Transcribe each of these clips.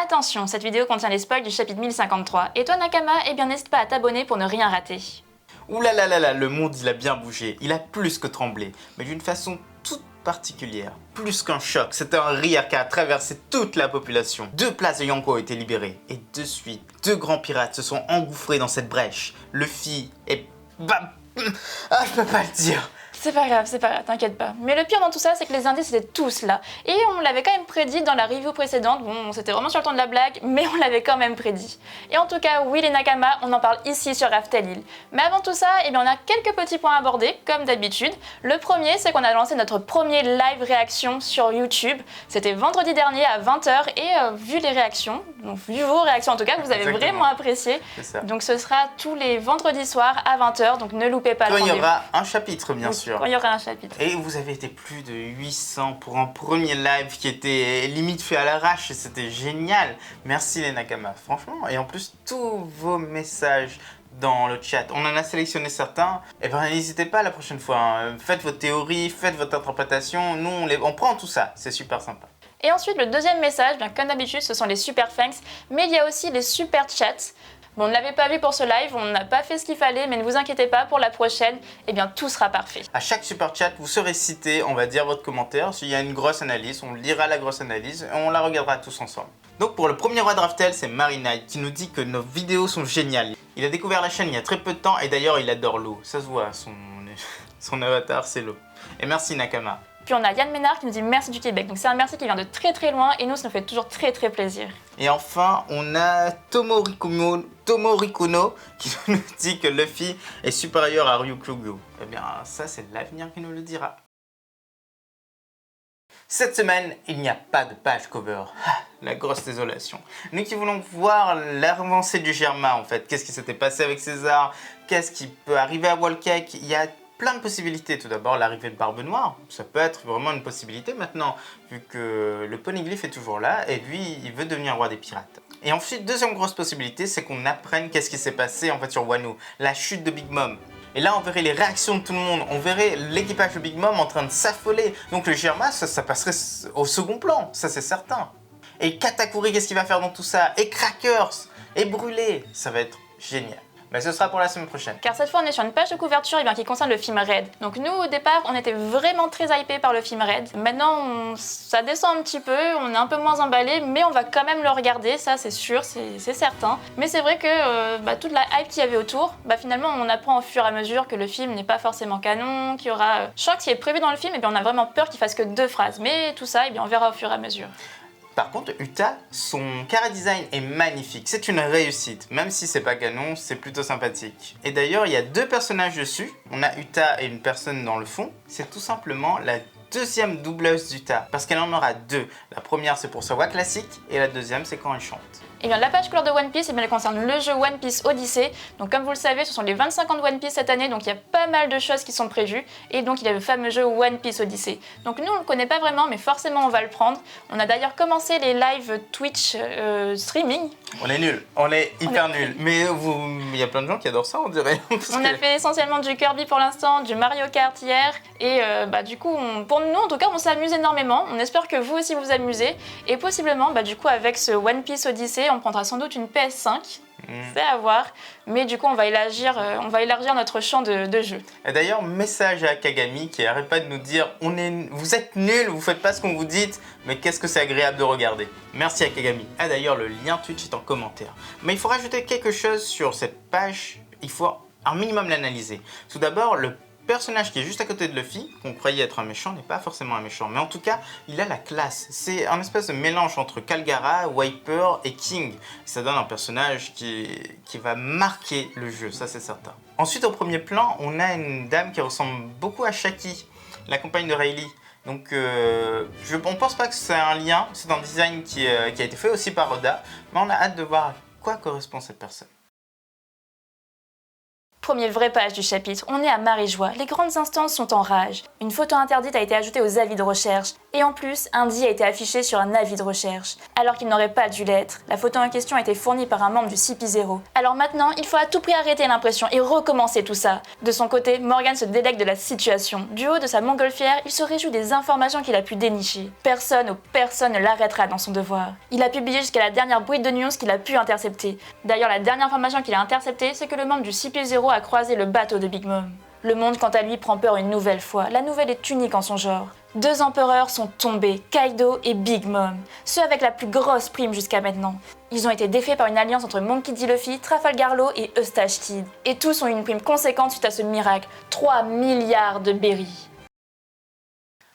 Attention, cette vidéo contient les spoils du chapitre 1053. Et toi Nakama, eh bien n'hésite pas à t'abonner pour ne rien rater. Ouh là là là là, le monde il a bien bougé, il a plus que tremblé, mais d'une façon toute particulière. Plus qu'un choc, c'est un rire qui a traversé toute la population. 2 places de Yonko ont été libérées, et de suite, 2 grands pirates se sont engouffrés dans cette brèche. Luffy et... Ah, je peux pas le dire. C'est pas grave, t'inquiète pas. Mais le pire dans tout ça, c'est que les indices étaient tous là. Et on l'avait quand même prédit dans la review précédente. Bon, c'était vraiment sur le ton de la blague, mais on l'avait quand même prédit. Et en tout cas, oui les Nakama, on en parle ici sur Raftel Hill. Mais avant tout ça, eh bien, on a quelques petits points à aborder, comme d'habitude. Le premier, c'est qu'on a lancé notre premier live réaction sur YouTube. C'était vendredi dernier à 20h, et vu les réactions, donc vu vos réactions en tout cas, vous avez vraiment apprécié. Donc ce sera tous les vendredis soirs à 20h, donc ne loupez pas le rendez-vous. Il y aura un chapitre, bien sûr. Quand il y aura un chapitre. Et vous avez été plus de 800 pour un premier live qui était limite fait à l'arrache et c'était génial. Merci les Nakama, franchement. Et en plus, tous vos messages dans le chat, on en a sélectionné certains. Et ben n'hésitez pas la prochaine fois. Hein. Faites vos théories, faites votre interprétation. Nous, on prend tout ça. C'est super sympa. Et ensuite, le deuxième message, bien, comme d'habitude, ce sont les super thanks. Mais il y a aussi les super chats. Bon, on ne l'avait pas vu pour ce live, on n'a pas fait ce qu'il fallait, mais ne vous inquiétez pas, pour la prochaine, eh bien tout sera parfait. À chaque super chat, vous serez cité, on va dire votre commentaire. S'il y a une grosse analyse, on lira la grosse analyse et on la regardera tous ensemble. Donc pour le premier roi de Raftel, c'est Marinite qui nous dit que nos vidéos sont géniales. Il a découvert la chaîne il y a très peu de temps et d'ailleurs il adore l'eau. Ça se voit, son avatar c'est l'eau. Et merci Nakama. Puis on a Yann Ménard qui nous dit merci du Québec. Donc c'est un merci qui vient de très très loin et nous ça nous fait toujours très très plaisir. Et enfin on a Tomorikuno qui nous dit que Luffy est supérieur à Ryukyu. Eh bien ça c'est l'avenir qui nous le dira. Cette semaine, il n'y a pas de page cover. Ah, la grosse désolation. Nous qui voulons voir l'avancée du Germain en fait. Qu'est-ce qui s'était passé avec César? Qu'est-ce qui peut arriver à Whole Cake? Il y a plein de possibilités. Tout d'abord, l'arrivée de Barbe Noire. Ça peut être vraiment une possibilité maintenant, vu que le Poneglyph est toujours là et lui, il veut devenir roi des pirates. Et ensuite, deuxième grosse possibilité, c'est qu'on apprenne qu'est-ce qui s'est passé en fait sur Wano, la chute de Big Mom. Et là, on verrait les réactions de tout le monde, on verrait l'équipage de Big Mom en train de s'affoler. Donc le Germain, ça passerait au second plan, ça c'est certain. Et Katakuri, qu'est-ce qu'il va faire dans tout ça? Et Crackers, et Brûlé, ça va être génial. Mais ce sera pour la semaine prochaine. Car cette fois, on est sur une page de couverture qui concerne le film Red. Donc nous, au départ, on était vraiment très hypés par le film Red. Maintenant, ça descend un petit peu, on est un peu moins emballé, mais on va quand même le regarder, ça c'est sûr, c'est certain. Mais c'est vrai que toute la hype qu'il y avait autour, finalement, on apprend au fur et à mesure que le film n'est pas forcément canon, qu'il y aura... Je crois que ce qui est prévu dans le film, on a vraiment peur qu'il fasse que 2 phrases. Mais tout ça, on verra au fur et à mesure. Par contre, Uta, son chara design est magnifique, c'est une réussite. Même si c'est pas canon, c'est plutôt sympathique. Et d'ailleurs, il y a 2 personnages dessus. On a Uta et une personne dans le fond. C'est tout simplement la deuxième doubleuse d'Uta, parce qu'elle en aura 2. La première, c'est pour sa voix classique, et la deuxième, c'est quand elle chante. Et bien la page couleur de One Piece, elle concerne le jeu One Piece Odyssey. Donc comme vous le savez, ce sont les 25 ans de One Piece cette année, donc il y a pas mal de choses qui sont prévues. Et donc il y a le fameux jeu One Piece Odyssey. Donc nous on le connaît pas vraiment, mais forcément on va le prendre. On a d'ailleurs commencé les live Twitch streaming. On est nuls, on est hyper nuls. Mais il y a plein de gens qui adorent ça, on dirait. On a fait essentiellement du Kirby pour l'instant, du Mario Kart hier. Et du coup, pour nous en tout cas, on s'amuse énormément. On espère que vous aussi vous amusez. Et possiblement, du coup, avec ce One Piece Odyssey, on prendra sans doute une PS5, c'est à voir, mais du coup on va élargir notre champ de jeu. Et d'ailleurs, message à Kagami qui arrête pas de nous dire vous êtes nuls, vous faites pas ce qu'on vous dit, mais qu'est-ce que c'est agréable de regarder. Merci à Kagami. Ah d'ailleurs, le lien Twitch est en commentaire. Mais il faut rajouter quelque chose sur cette page, il faut un minimum l'analyser. Tout d'abord, le personnage qui est juste à côté de Luffy, qu'on croyait être un méchant, n'est pas forcément un méchant, mais en tout cas, il a la classe. C'est un espèce de mélange entre Calgara, Wiper et King. Ça donne un personnage qui va marquer le jeu, ça c'est certain. Ensuite, au premier plan, on a une dame qui ressemble beaucoup à Shaki, la compagne de Rayleigh. Donc, on pense pas que c'est un lien, c'est un design qui a été fait aussi par Oda, mais on a hâte de voir à quoi correspond cette personne. Première vraie page du chapitre, on est à Marie-Joie, les grandes instances sont en rage. Une photo interdite a été ajoutée aux avis de recherche. Et en plus, Indy a été affiché sur un avis de recherche, alors qu'il n'aurait pas dû l'être. La photo en question a été fournie par un membre du CP0. Alors maintenant, il faut à tout prix arrêter l'impression et recommencer tout ça. De son côté, Morgan se délecte de la situation. Du haut de sa montgolfière, il se réjouit des informations qu'il a pu dénicher. Personne ne l'arrêtera dans son devoir. Il a publié jusqu'à la dernière bride de news qu'il a pu intercepter. D'ailleurs, la dernière information qu'il a interceptée, c'est que le membre du CP0 a croisé le bateau de Big Mom. Le monde, quant à lui, prend peur une nouvelle fois. La nouvelle est unique en son genre. 2 empereurs sont tombés, Kaido et Big Mom, ceux avec la plus grosse prime jusqu'à maintenant. Ils ont été défaits par une alliance entre Monkey D. Luffy, Trafalgar Law et Eustache Kid. Et tous ont eu une prime conséquente suite à ce miracle, 3 milliards de berries.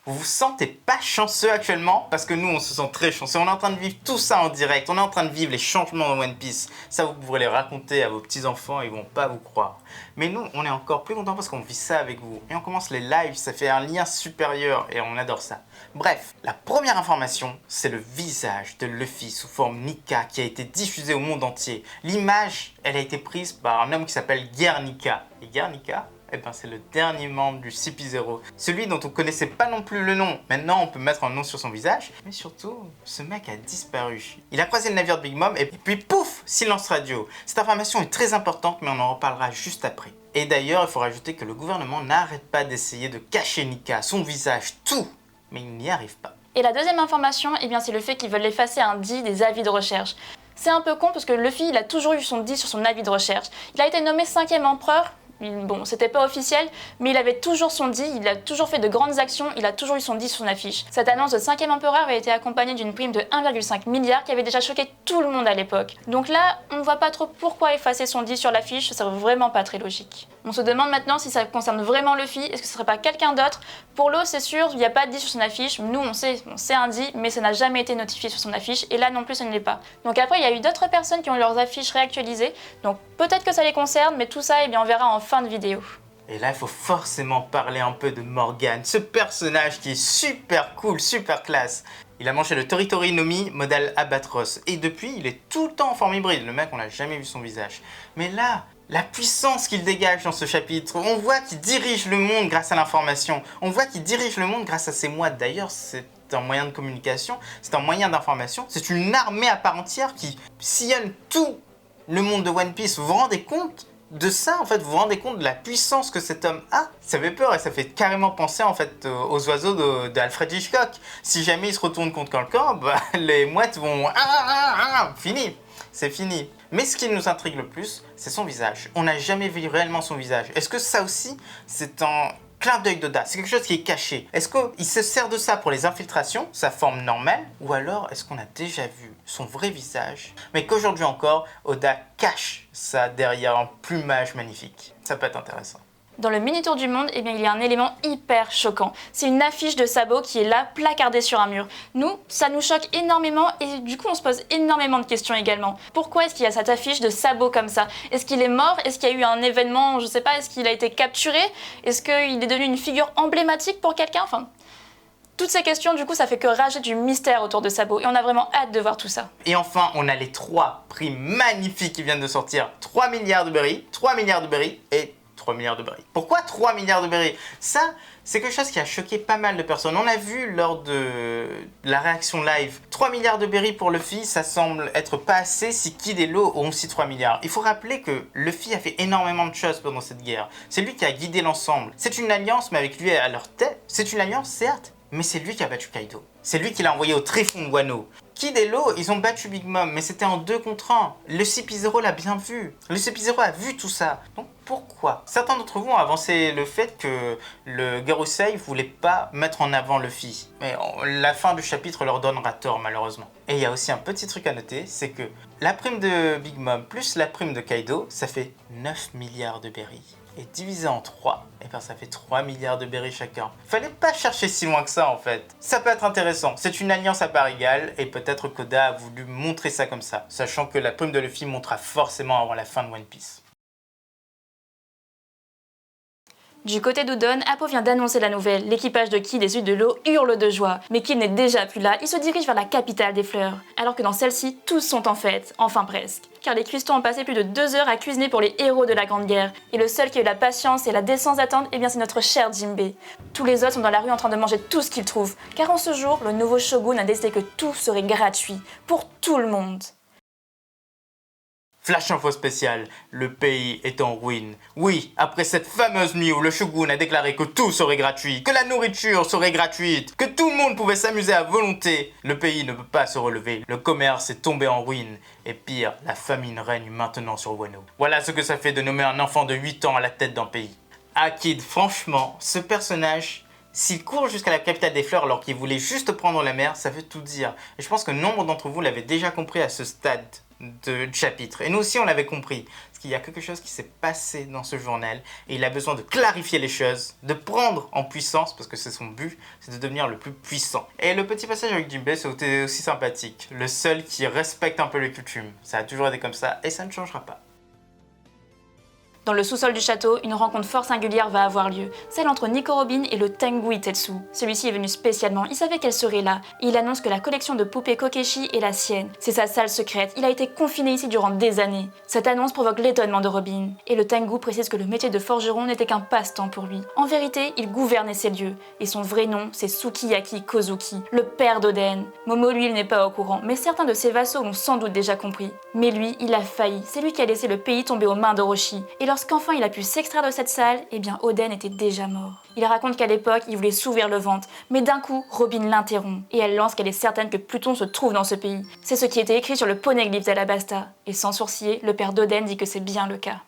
Vous vous sentez pas chanceux actuellement? Parce que nous, on se sent très chanceux. On est en train de vivre tout ça en direct. On est en train de vivre les changements de One Piece. Ça, vous pourrez les raconter à vos petits-enfants, ils vont pas vous croire. Mais nous, on est encore plus contents parce qu'on vit ça avec vous. Et on commence les lives, ça fait un lien supérieur et on adore ça. Bref, la première information, c'est le visage de Luffy sous forme Nika qui a été diffusé au monde entier. L'image, elle a été prise par un homme qui s'appelle Guernica. Et Guernica, eh ben, c'est le dernier membre du CP0. Celui dont on connaissait pas non plus le nom. Maintenant, on peut mettre un nom sur son visage. Mais surtout, ce mec a disparu. Il a croisé le navire de Big Mom et puis pouf, silence radio. Cette information est très importante, mais on en reparlera juste après. Et d'ailleurs, il faut rajouter que le gouvernement n'arrête pas d'essayer de cacher Nika, son visage, tout. Mais il n'y arrive pas. Et la deuxième information, eh bien, c'est le fait qu'ils veulent effacer Indy des avis de recherche. C'est un peu con parce que Luffy, il a toujours eu son 10 sur son avis de recherche. Il a été nommé 5e empereur. Bon, c'était pas officiel, mais il avait toujours son 10, il a toujours fait de grandes actions, il a toujours eu son 10 sur son affiche. Cette annonce de 5e empereur avait été accompagnée d'une prime de 1,5 milliard qui avait déjà choqué tout le monde à l'époque. Donc là, on ne voit pas trop pourquoi effacer son 10 sur l'affiche, c'est vraiment pas très logique. On se demande maintenant si ça concerne vraiment Luffy, est-ce que ce serait pas quelqu'un d'autre? Pour Law, c'est sûr, il n'y a pas de 10 sur son affiche, nous on sait un 10, mais ça n'a jamais été notifié sur son affiche, et là non plus ça ne l'est pas. Donc après, il y a eu d'autres personnes qui ont eu leurs affiches réactualisées, donc peut-être que ça les concerne, mais tout ça, eh bien, on verra en fin de vidéo. Et là, il faut forcément parler un peu de Morgan, ce personnage qui est super cool, super classe. Il a mangé le Toritori no Mi modèle Albatros, et depuis, il est tout le temps en forme hybride. Le mec, on n'a jamais vu son visage. Mais là, la puissance qu'il dégage dans ce chapitre, on voit qu'il dirige le monde grâce à l'information. On voit qu'il dirige le monde grâce à ses moines. D'ailleurs, c'est un moyen de communication, c'est un moyen d'information, c'est une armée à part entière qui sillonne tout le monde de One Piece. Vous vous rendez compte de ça, en fait, vous vous rendez compte de la puissance que cet homme a? Ça fait peur et ça fait carrément penser en fait aux oiseaux d'Alfred Hitchcock. Si jamais il se retourne contre quelqu'un, bah, les mouettes vont fini, c'est fini. Mais ce qui nous intrigue le plus, c'est son visage. On n'a jamais vu réellement son visage. Est-ce que ça aussi, c'est un clin d'œil d'Oda? C'est quelque chose qui est caché. Est-ce qu'il se sert de ça pour les infiltrations, sa forme normale? Ou alors, est-ce qu'on a déjà vu son vrai visage, mais qu'aujourd'hui encore, Oda cache ça derrière un plumage magnifique? Ça peut être intéressant. Dans le mini-tour du monde, eh bien, il y a un élément hyper choquant. C'est une affiche de Sabo qui est là, placardée sur un mur. Nous, ça nous choque énormément et du coup, on se pose énormément de questions également. Pourquoi est-ce qu'il y a cette affiche de Sabo comme ça? Est-ce qu'il est mort? Est-ce qu'il y a eu un événement, je sais pas, est-ce qu'il a été capturé? Est-ce qu'il est devenu une figure emblématique pour quelqu'un? Enfin, toutes ces questions, du coup, ça fait que rager du mystère autour de Sabo et on a vraiment hâte de voir tout ça. Et enfin, on a les 3 prix magnifiques qui viennent de sortir. 3 milliards de berries, 3 milliards de berries et 3 milliards de berries. Pourquoi 3 milliards de berries? Ça, c'est quelque chose qui a choqué pas mal de personnes. On a vu lors de la réaction live, 3 milliards de berries pour Luffy, ça semble être pas assez si Kid et Law ont aussi 3 milliards. Il faut rappeler que Luffy a fait énormément de choses pendant cette guerre. C'est lui qui a guidé l'ensemble. C'est une alliance, mais avec lui à leur tête. C'est une alliance, certes, mais c'est lui qui a battu Kaido. C'est lui qui l'a envoyé au tréfonds de Wano. Kid et Law, ils ont battu Big Mom, mais c'était en 2 contre 1. Le CP0 l'a bien vu. Le CP0 a vu tout ça. Donc pourquoi? Certains d'entre vous ont avancé le fait que le Garusei voulait pas mettre en avant Luffy. Mais la fin du chapitre leur donnera tort, malheureusement. Et il y a aussi un petit truc à noter, c'est que la prime de Big Mom plus la prime de Kaido, ça fait 9 milliards de berries. Et divisé en 3, et bien ça fait 3 milliards de berries chacun. Fallait pas chercher si loin que ça en fait. Ça peut être intéressant, c'est une alliance à part égale, et peut-être qu'Oda a voulu montrer ça comme ça, sachant que la prime de Luffy montera forcément avant la fin de One Piece. Du côté d'Udon, Appo vient d'annoncer la nouvelle. L'équipage de Kid et celui de Law hurle de joie. Mais Kid n'est déjà plus là, il se dirige vers la capitale des fleurs. Alors que dans celle-ci, tous sont en fête, enfin presque. Car les cuistots ont passé plus de 2 heures à cuisiner pour les héros de la Grande Guerre. Et le seul qui a eu la patience et la décence d'attendre, eh bien c'est notre cher Jinbei. Tous les autres sont dans la rue en train de manger tout ce qu'ils trouvent, car en ce jour, le nouveau shogun a décidé que tout serait gratuit, pour tout le monde. Flash info spécial, le pays est en ruine. Oui, après cette fameuse nuit où le shogun a déclaré que tout serait gratuit, que la nourriture serait gratuite, que tout le monde pouvait s'amuser à volonté, le pays ne peut pas se relever. Le commerce est tombé en ruine. Et pire, la famine règne maintenant sur Wano. Voilà ce que ça fait de nommer un enfant de 8 ans à la tête d'un pays. Akid, franchement, ce personnage, s'il court jusqu'à la capitale des fleurs alors qu'il voulait juste prendre la mer, ça veut tout dire. Et je pense que nombre d'entre vous l'avaient déjà compris à ce stade de chapitre. Et nous aussi on l'avait compris. Parce qu'il y a quelque chose qui s'est passé dans ce journal et il a besoin de clarifier les choses, de prendre en puissance, parce que c'est son but, c'est de devenir le plus puissant. Et le petit passage avec Jinbei, c'était aussi sympathique. Le seul qui respecte un peu les coutumes. Ça a toujours été comme ça et ça ne changera pas. Dans le sous-sol du château, une rencontre fort singulière va avoir lieu, celle entre Nico Robin et le Tengu Itetsu. Celui-ci est venu spécialement, il savait qu'elle serait là, et il annonce que la collection de poupées Kokeshi est la sienne. C'est sa salle secrète, il a été confiné ici durant des années. Cette annonce provoque l'étonnement de Robin, et le Tengu précise que le métier de forgeron n'était qu'un passe-temps pour lui. En vérité, il gouvernait ces lieux, et son vrai nom, c'est Sukiyaki Kozuki, le père d'Oden. Momo, lui, il n'est pas au courant, mais certains de ses vassaux l'ont sans doute déjà compris. Mais lui, il a failli, c'est lui qui a laissé le pays tomber aux mains d'Orochi, et lorsqu'enfin il a pu s'extraire de cette salle, eh bien Oden était déjà mort. Il raconte qu'à l'époque, il voulait s'ouvrir le ventre, mais d'un coup, Robin l'interrompt, et elle lance qu'elle est certaine que Pluton se trouve dans ce pays. C'est ce qui était écrit sur le poneglyphe d'Alabasta, et sans sourciller, le père d'Oden dit que c'est bien le cas.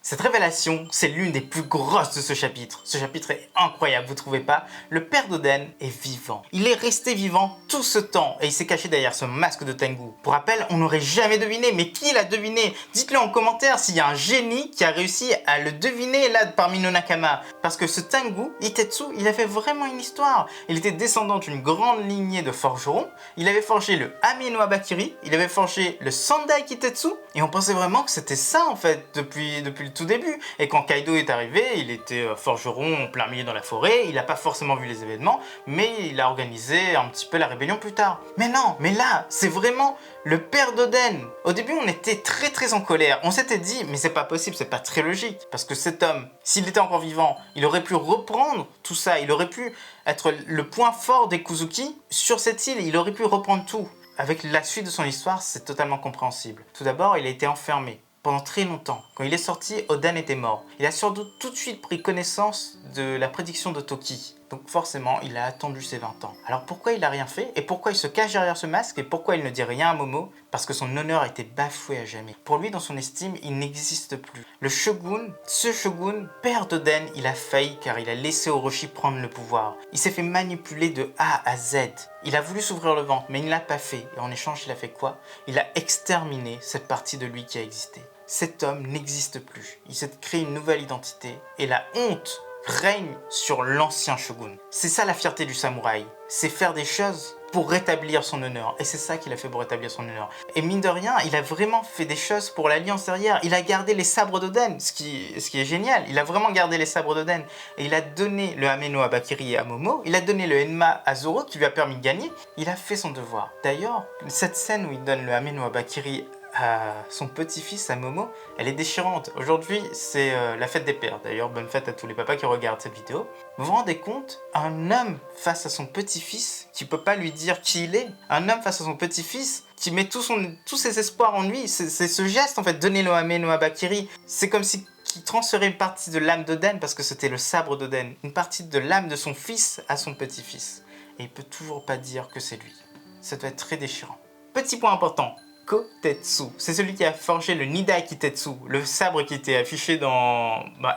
Cette révélation, c'est l'une des plus grosses de ce chapitre. Ce chapitre est incroyable, vous trouvez pas? Le père d'Oden est vivant. Il est resté vivant tout ce temps et il s'est caché derrière ce masque de Tengu. Pour rappel, on n'aurait jamais deviné, mais qui l'a deviné? Dites-le en commentaire s'il y a un génie qui a réussi à le deviner là parmi nos Nakama. Parce que ce Tengu, Itetsu, il avait vraiment une histoire. Il était descendant d'une grande lignée de forgerons. Il avait forgé le Ame no Abakiri, il avait forgé le Sandai Kitetsu. Et on pensait vraiment que c'était ça en fait depuis le tout début. Et quand Kaido est arrivé, il était forgeron en plein milieu dans la forêt, il n'a pas forcément vu les événements, mais il a organisé un petit peu la rébellion plus tard. Mais non, mais là, c'est vraiment le père d'Oden. Au début, on était très en colère. On s'était dit, mais c'est pas possible, c'est pas très logique. Parce que cet homme, s'il était encore vivant, il aurait pu reprendre tout ça, il aurait pu être le point fort des Kuzuki sur cette île, il aurait pu reprendre tout. Avec la suite de son histoire, c'est totalement compréhensible. Tout d'abord, il a été enfermé pendant très longtemps. Quand il est sorti, Oden était mort. Il a sans doute tout de suite pris connaissance de la prédiction de Toki. Donc forcément, il a attendu ses 20 ans. Alors pourquoi il n'a rien fait? Et pourquoi il se cache derrière ce masque? Et pourquoi il ne dit rien à Momo? Parce que son honneur a été bafoué à jamais. Pour lui, dans son estime, il n'existe plus. Le shogun, ce shogun, père d'Oden, il a failli car il a laissé Orochi prendre le pouvoir. Il s'est fait manipuler de A à Z. Il a voulu s'ouvrir le ventre, mais il ne l'a pas fait. Et en échange, il a fait quoi? Il a exterminé cette partie de lui qui a existé. Cet homme n'existe plus. Il s'est créé une nouvelle identité. Et la honte règne sur l'ancien shogun. C'est ça la fierté du samouraï. C'est faire des choses pour rétablir son honneur. Et c'est ça qu'il a fait pour rétablir son honneur. Et mine de rien, il a vraiment fait des choses pour l'alliance derrière. Il a gardé les sabres d'Oden, ce qui est génial. Il a vraiment gardé les sabres d'Oden. Et il a donné le Ame no Abakiri à Momo. Il a donné le Enma à Zoro qui lui a permis de gagner. Il a fait son devoir. D'ailleurs, cette scène où il donne le Ame no Abakiri à son petit-fils, à Momo, elle est déchirante. Aujourd'hui, c'est la fête des pères. D'ailleurs, bonne fête à tous les papas qui regardent cette vidéo. Vous vous rendez compte? Un homme face à son petit-fils qui peut pas lui dire qui il est. Un homme face à son petit-fils qui met tous ses espoirs en lui. C'est ce geste, en fait, donner le Ame no Abakiri. C'est comme si qui transférait une partie de l'âme d'Oden, parce que c'était le sabre d'Oden, une partie de l'âme de son fils à son petit-fils. Et il peut toujours pas dire que c'est lui. Ça doit être très déchirant. Petit point important. Kotetsu, c'est celui qui a forgé le Nidai Kitetsu, le sabre qui était affiché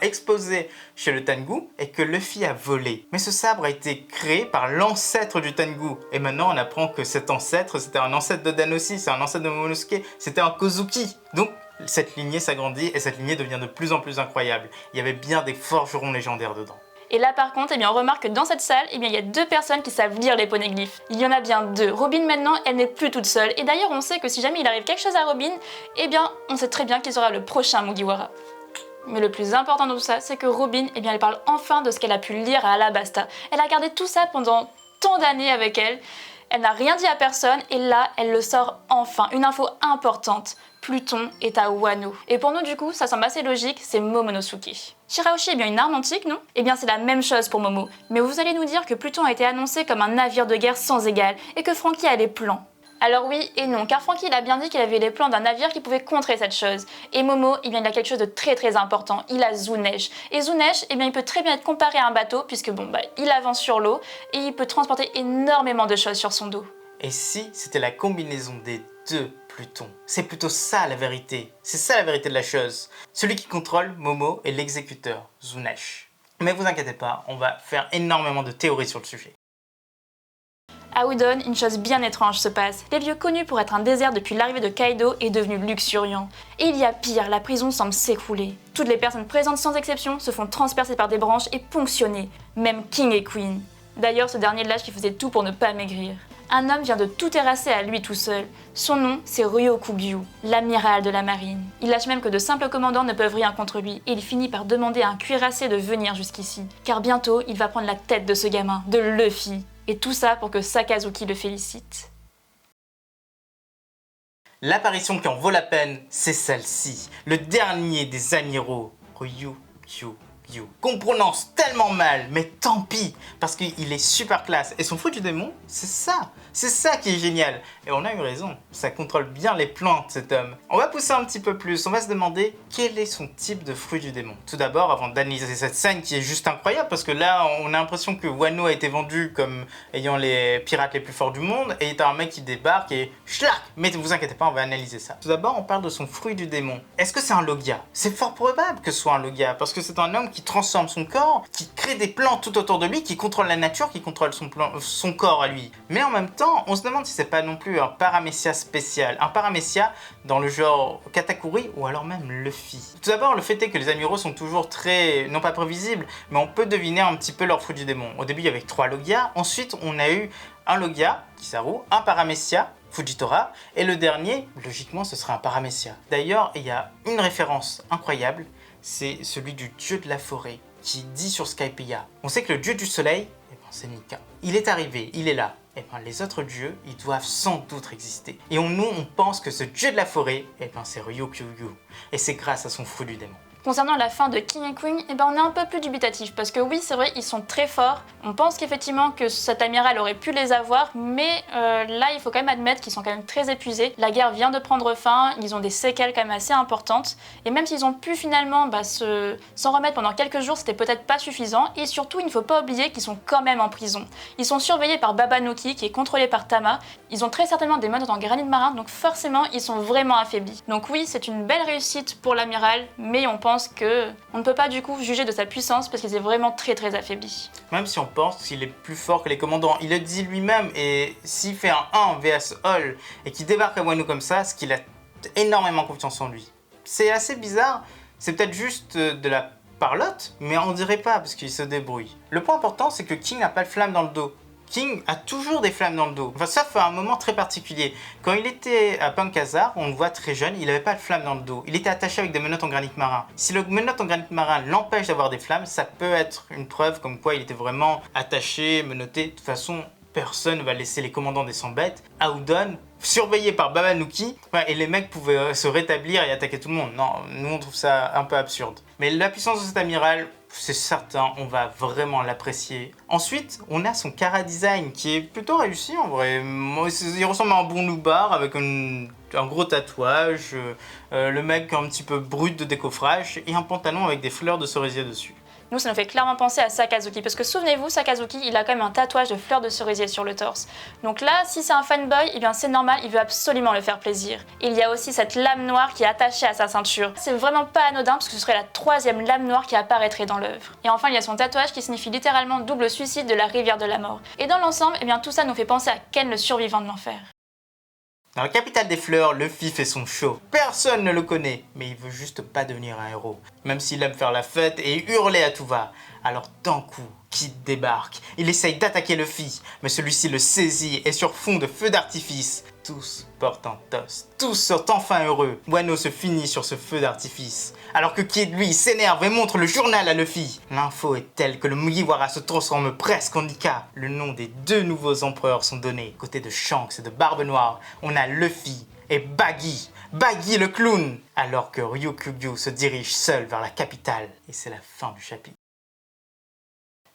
exposé chez le Tengu et que Luffy a volé. Mais ce sabre a été créé par l'ancêtre du Tengu. Et maintenant on apprend que cet ancêtre, c'était un ancêtre d'Oden aussi, c'est un ancêtre de Momonosuke, c'était un Kozuki. Donc cette lignée s'agrandit et cette lignée devient de plus en plus incroyable. Il y avait bien des forgerons légendaires dedans. Et là par contre, on remarque que dans cette salle, il y a deux personnes qui savent lire les poneglyphes. Il y en a bien deux. Robin maintenant, elle n'est plus toute seule. Et d'ailleurs, on sait que si jamais il arrive quelque chose à Robin, on sait très bien qu'il sera le prochain Mugiwara. Mais le plus important de tout ça, c'est que Robin, elle parle enfin de ce qu'elle a pu lire à Alabasta. Elle a gardé tout ça pendant tant d'années avec elle. Elle n'a rien dit à personne et là, elle le sort enfin. Une info importante. Pluton est à Wano. Et pour nous du coup, ça semble assez logique, c'est Momonosuke. Shirahoshi est bien une arme antique, non? Eh bien c'est la même chose pour Momo. Mais vous allez nous dire que Pluton a été annoncé comme un navire de guerre sans égal et que Franky a les plans. Alors oui et non, car Franky il a bien dit qu'il avait les plans d'un navire qui pouvait contrer cette chose. Et Momo, eh bien il a quelque chose de très important, il a Zunesh. Et Zunesh, eh bien il peut très bien être comparé à un bateau, puisque il avance sur l'eau et il peut transporter énormément de choses sur son dos. Et si c'était la combinaison des deux Pluton? C'est plutôt ça la vérité. C'est ça la vérité de la chose. Celui qui contrôle Momo est l'exécuteur, Zunesh. Mais vous inquiétez pas, on va faire énormément de théories sur le sujet. À Udon, une chose bien étrange se passe. Les lieux connus pour être un désert depuis l'arrivée de Kaido est devenu luxuriant. Et il y a pire, la prison semble s'écrouler. Toutes les personnes présentes sans exception se font transpercer par des branches et ponctionner. Même King et Queen. D'ailleurs, ce dernier lâche qui faisait tout pour ne pas maigrir. Un homme vient de tout terrasser à lui tout seul. Son nom, c'est Ryokugyu, l'amiral de la marine. Il lâche même que de simples commandants ne peuvent rien contre lui et il finit par demander à un cuirassé de venir jusqu'ici. Car bientôt, il va prendre la tête de ce gamin, de Luffy. Et tout ça pour que Sakazuki le félicite. L'apparition qui en vaut la peine, c'est celle-ci. Le dernier des amiraux, Ryukyu. Qu'on prononce tellement mal, mais tant pis, parce qu'il est super classe. Et son fruit du démon, c'est ça qui est génial. Et on a eu raison, ça contrôle bien les plans de cet homme. On va pousser un petit peu plus, on va se demander quel est son type de fruit du démon. Tout d'abord, avant d'analyser cette scène qui est juste incroyable, parce que là, on a l'impression que Wano a été vendu comme ayant les pirates les plus forts du monde, et t'as un mec qui débarque et schlac. Mais ne vous inquiétez pas, on va analyser ça. Tout d'abord, on parle de son fruit du démon. Est-ce que c'est un Logia? C'est fort probable que ce soit un Logia, parce que c'est un homme qui transforme son corps, qui crée des plans tout autour de lui, qui contrôle la nature, qui contrôle son corps à lui. Mais en même temps, on se demande si c'est pas non plus un paramécia spécial, un paramécia dans le genre Katakuri ou alors même Luffy. Tout d'abord, le fait est que les amiraux sont toujours très, non pas prévisibles, mais on peut deviner un petit peu leur fruit du démon. Au début, il y avait 3 Logias, ensuite on a eu un Logia, Kizaru, un paramécia, Fujitora, et le dernier, logiquement, ce sera un paramécia. D'ailleurs, il y a une référence incroyable, c'est celui du dieu de la forêt, qui dit sur Skypiea. On sait que le dieu du soleil, c'est Nika. Il est arrivé, il est là. Les autres dieux, ils doivent sans doute exister. Et nous, on pense que ce dieu de la forêt, c'est Ryokugyu. Et c'est grâce à son fruit du démon. Concernant la fin de King et Queen, on est un peu plus dubitatif parce que oui, c'est vrai, ils sont très forts. On pense qu'effectivement que cet amiral aurait pu les avoir, mais là, il faut quand même admettre qu'ils sont quand même très épuisés. La guerre vient de prendre fin, ils ont des séquelles quand même assez importantes. Et même s'ils ont pu finalement s'en remettre pendant quelques jours, c'était peut-être pas suffisant. Et surtout, il ne faut pas oublier qu'ils sont quand même en prison. Ils sont surveillés par Babanuki, qui est contrôlé par Tama. Ils ont très certainement des menottes en granit marin, donc forcément, ils sont vraiment affaiblis. Donc oui, c'est une belle réussite pour l'amiral, mais on pense qu'on ne peut pas du coup juger de sa puissance parce qu'il est vraiment très affaibli. Même si on pense qu'il est plus fort que les commandants, il le dit lui-même, et s'il fait un 1 vs All et qu'il débarque à Wano comme ça, c'est qu'il a énormément confiance en lui. C'est assez bizarre, c'est peut-être juste de la parlotte, mais on dirait pas parce qu'il se débrouille. Le point important, c'est que King n'a pas de flamme dans le dos. King a toujours des flammes dans le dos. Enfin, sauf à un moment très particulier. Quand il était à Punk Hazard, on le voit très jeune, il n'avait pas de flammes dans le dos. Il était attaché avec des menottes en granit marin. Si le menotte en granit marin l'empêche d'avoir des flammes, ça peut être une preuve comme quoi il était vraiment attaché, menotté. De toute façon, personne ne va laisser les commandants des 100 bêtes à Udon, surveillés par Babanuki, et les mecs pouvaient se rétablir et attaquer tout le monde. Non, nous on trouve ça un peu absurde. Mais la puissance de cet amiral, c'est certain, on va vraiment l'apprécier. Ensuite, on a son Kara design qui est plutôt réussi en vrai. Il ressemble à un bon loupard avec un gros tatouage, le mec un petit peu brut de décoffrage et un pantalon avec des fleurs de cerisier dessus. Nous, ça nous fait clairement penser à Sakazuki, parce que souvenez-vous, Sakazuki, il a quand même un tatouage de fleurs de cerisier sur le torse. Donc là, si c'est un fanboy, eh bien c'est normal, il veut absolument le faire plaisir. Il y a aussi cette lame noire qui est attachée à sa ceinture. C'est vraiment pas anodin, parce que ce serait la 3e lame noire qui apparaîtrait dans l'œuvre. Et enfin, il y a son tatouage qui signifie littéralement double suicide de la rivière de la mort. Et dans l'ensemble, eh bien tout ça nous fait penser à Ken, le survivant de l'enfer. Dans la capitale des fleurs, Luffy fait son show. Personne ne le connaît, mais il veut juste pas devenir un héros. Même s'il aime faire la fête et hurler à tout va. Alors d'un coup, Kid débarque. Il essaye d'attaquer Luffy, mais celui-ci le saisit et sur fond de feu d'artifice, tous portent un toast. Tous sont enfin heureux. Wano se finit sur ce feu d'artifice, alors que Kid, lui, s'énerve et montre le journal à Luffy. L'info est telle que le Mugiwara se transforme presque en Nika. Le nom des deux nouveaux empereurs sont donnés. Côté de Shanks et de Barbe Noire, on a Luffy et Baggy. Baggy le clown. Alors que Ryukyu se dirige seul vers la capitale. Et c'est la fin du chapitre.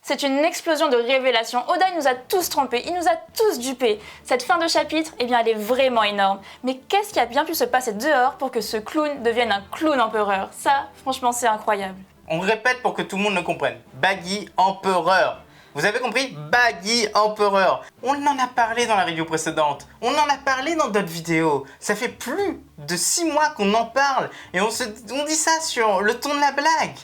C'est une explosion de révélations. Oda il nous a tous trompés, il nous a tous dupés. Cette fin de chapitre, eh bien, elle est vraiment énorme. Mais qu'est-ce qui a bien pu se passer dehors pour que ce clown devienne un clown empereur? Ça, franchement, c'est incroyable. On répète pour que tout le monde le comprenne. Baggy empereur. Vous avez compris? Baggy empereur. On en a parlé dans la review précédente. On en a parlé dans d'autres vidéos. Ça fait plus de 6 mois qu'on en parle. Et on dit ça sur le ton de la blague.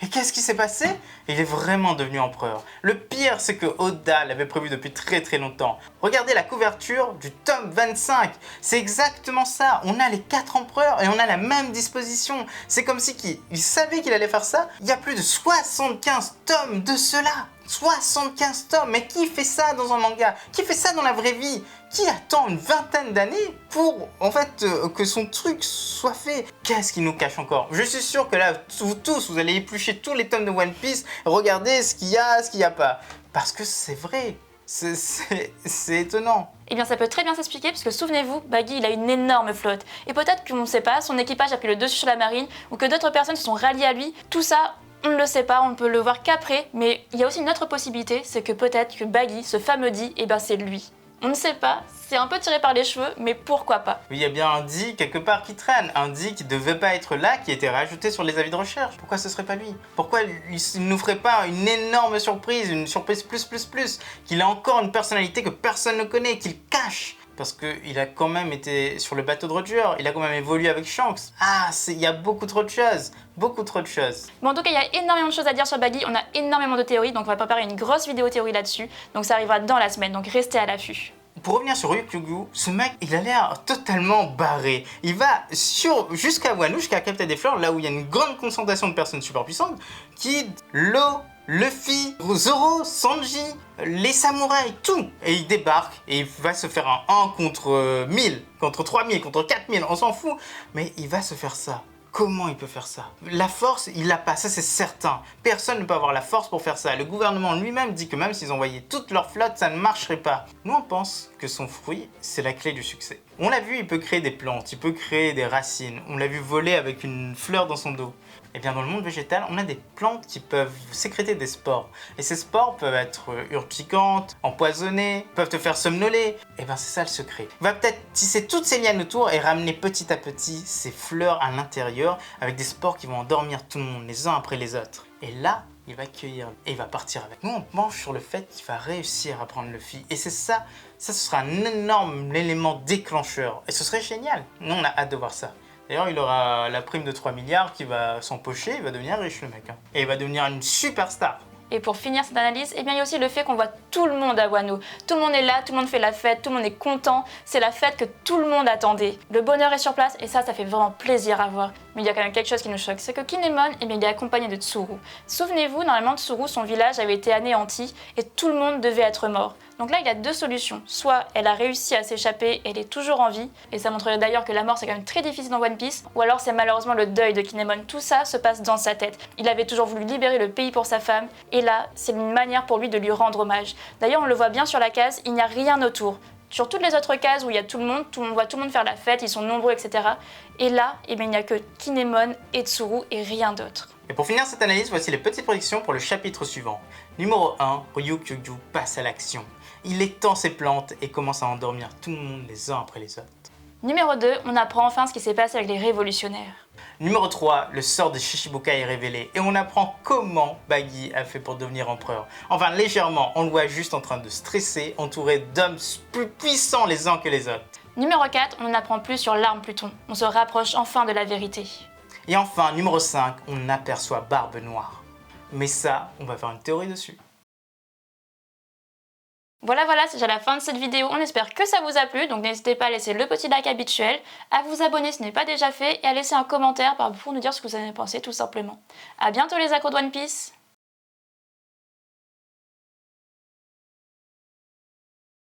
Et qu'est-ce qui s'est passé? Il est vraiment devenu empereur. Le pire, c'est que Oda l'avait prévu depuis très très longtemps. Regardez la couverture du tome 25. C'est exactement ça. On a les 4 empereurs et on a la même disposition. C'est comme si il savait qu'il allait faire ça. Il y a plus de 75 tomes de cela. 75 tomes, mais qui fait ça dans un manga? Qui fait ça dans la vraie vie? Qui attend une vingtaine d'années pour, en fait, que son truc soit fait? Qu'est-ce qu'il nous cache encore? Je suis sûr que là, vous tous, vous allez éplucher tous les tomes de One Piece, regardez ce qu'il y a, ce qu'il n'y a pas. Parce que c'est vrai, c'est étonnant. Eh bien, ça peut très bien s'expliquer parce que souvenez-vous, Baggy, il a une énorme flotte. Et peut-être qu'on ne sait pas, son équipage a pris le dessus sur la marine ou que d'autres personnes se sont ralliées à lui. Tout ça, on ne le sait pas, on ne peut le voir qu'après. Mais il y a aussi une autre possibilité, c'est que peut-être que Baggy, ce fameux D, eh bien, c'est lui. On ne sait pas, c'est un peu tiré par les cheveux, mais pourquoi pas? Il y a bien un D quelque part qui traîne, un D qui devait pas être là, qui a été rajouté sur les avis de recherche. Pourquoi ce serait pas lui? Pourquoi il nous ferait pas une énorme surprise, une surprise plus, qu'il a encore une personnalité que personne ne connaît, qu'il cache? Parce qu'il a quand même été sur le bateau de Roger, il a quand même évolué avec Shanks. Ah, il y a beaucoup trop de choses, beaucoup trop de choses. Bon, en tout cas, il y a énormément de choses à dire sur Baggy, on a énormément de théories, donc on va préparer une grosse vidéo théorie là-dessus. Donc ça arrivera dans la semaine, donc restez à l'affût. Pour revenir sur Ryukyu, ce mec, il a l'air totalement barré. Il va jusqu'à Wano, jusqu'à la capitale des fleurs, là où il y a une grande concentration de personnes super puissantes, Kid, Law, Luffy, Zoro, Sanji, les samouraïs, tout. Et il débarque et il va se faire un 1 contre 1000, contre 3000, contre 4000, on s'en fout. Mais il va se faire ça. Comment il peut faire ça? La force, il l'a pas, ça c'est certain. Personne ne peut avoir la force pour faire ça. Le gouvernement lui-même dit que même s'ils envoyaient toute leur flotte, ça ne marcherait pas. Nous, on pense que son fruit, c'est la clé du succès. On l'a vu, il peut créer des plantes, il peut créer des racines. On l'a vu voler avec une fleur dans son dos. Et bien dans le monde végétal, on a des plantes qui peuvent sécréter des spores. Et ces spores peuvent être urticantes, empoisonnées, peuvent te faire somnoler. Et bien c'est ça le secret. Il va peut-être tisser toutes ces lianes autour et ramener petit à petit ces fleurs à l'intérieur avec des spores qui vont endormir tout le monde les uns après les autres. Et là, il va cueillir et il va partir avec. Nous, on penche sur le fait qu'il va réussir à prendre Luffy. Et c'est ça, ce sera un énorme élément déclencheur. Et ce serait génial. Nous, on a hâte de voir ça. D'ailleurs, il aura la prime de 3 milliards qui va s'empocher, il va devenir riche le mec. Hein. Et il va devenir une superstar. Et pour finir cette analyse, eh bien, il y a aussi le fait qu'on voit tout le monde à Wano. Tout le monde est là, tout le monde fait la fête, tout le monde est content. C'est la fête que tout le monde attendait. Le bonheur est sur place et ça fait vraiment plaisir à voir. Mais il y a quand même quelque chose qui nous choque, c'est que Kinemon, eh bien, il est accompagné de Tsuru. Souvenez-vous, normalement Tsuru, son village avait été anéanti et tout le monde devait être mort. Donc là, il y a deux solutions. Soit elle a réussi à s'échapper, elle est toujours en vie, et ça montrerait d'ailleurs que la mort c'est quand même très difficile dans One Piece, ou alors c'est malheureusement le deuil de Kinemon. Tout ça se passe dans sa tête. Il avait toujours voulu libérer le pays pour sa femme, et là, c'est une manière pour lui de lui rendre hommage. D'ailleurs, on le voit bien sur la case, il n'y a rien autour. Sur toutes les autres cases où il y a tout le monde, on voit tout le monde faire la fête, ils sont nombreux, etc. Et là, eh bien, il n'y a que Kinemon et Tsuru et rien d'autre. Et pour finir cette analyse, voici les petites prédictions pour le chapitre suivant. Numéro 1, Ryukyu passe à l'action. Il étend ses plantes et commence à endormir tout le monde les uns après les autres. Numéro 2, on apprend enfin ce qui s'est passé avec les révolutionnaires. Numéro 3, le sort de Shichibukai est révélé et on apprend comment Baggy a fait pour devenir empereur. Enfin légèrement, on le voit juste en train de stresser, entouré d'hommes plus puissants les uns que les autres. Numéro 4, on apprend plus sur l'arme Pluton. On se rapproche enfin de la vérité. Et enfin, numéro 5, on aperçoit Barbe Noire. Mais ça, on va faire une théorie dessus. Voilà, c'est déjà la fin de cette vidéo. On espère que ça vous a plu. Donc n'hésitez pas à laisser le petit like habituel, à vous abonner si ce n'est pas déjà fait et à laisser un commentaire pour nous dire ce que vous en avez pensé tout simplement. A bientôt les accros de One Piece.